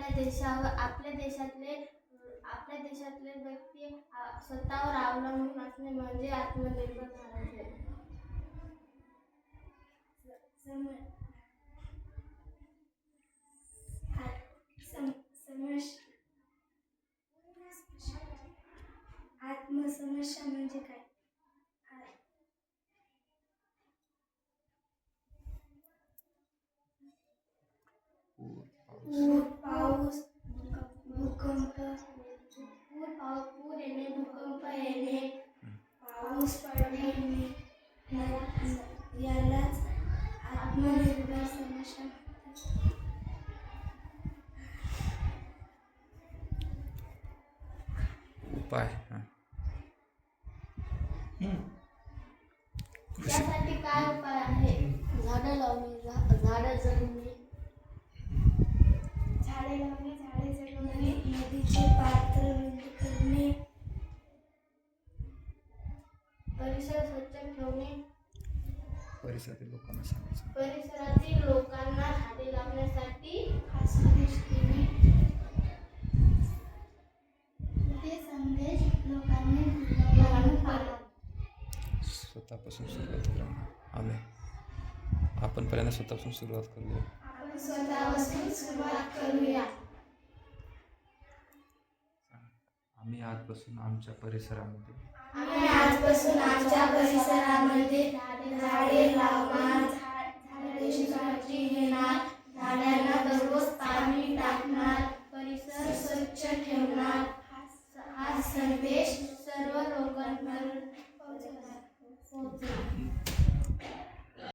आपल्या देशातले व्यक्ती स्वतःवर अवलंबून असणे म्हणजे आत्मनिर्भर झाले. आत्मसमस्या म्हणजे काय? पूर, पाऊस, भूकंप, पूर येणे, भूकंप येणे, पाऊस पडणे यालाच आत्मनिर्भर समस्या म्हणतात. उपाय यासाठी काय उपाय आहे? झाडे लावणे, झाडे जगवणे, नदीचे पात्र बंद करणे, परिसर स्वच्छ ठेवणे, परिसरातील लोकांना सांगायचं, परिसरातील लोकांना झाडे लावण्यासाठी संदेश देणे. ते संदेश लोकांनी स्वतःपासून सुरुवात करा. आपण पहिल्यांदा स्वतःपासून सुरुवात करूया. आपण स्वतःपासून सुरुवात करूया. आम्ही आजपासून आमच्या परिसरामध्ये झाडे लावणार, झाडांची काळजी घेणार, झाडांना दररोज पाणी टाकणार, परिसर स्वच्छ ठेवणार. हा संदेश सर्व लोकांपर्यंत पोहोचणार.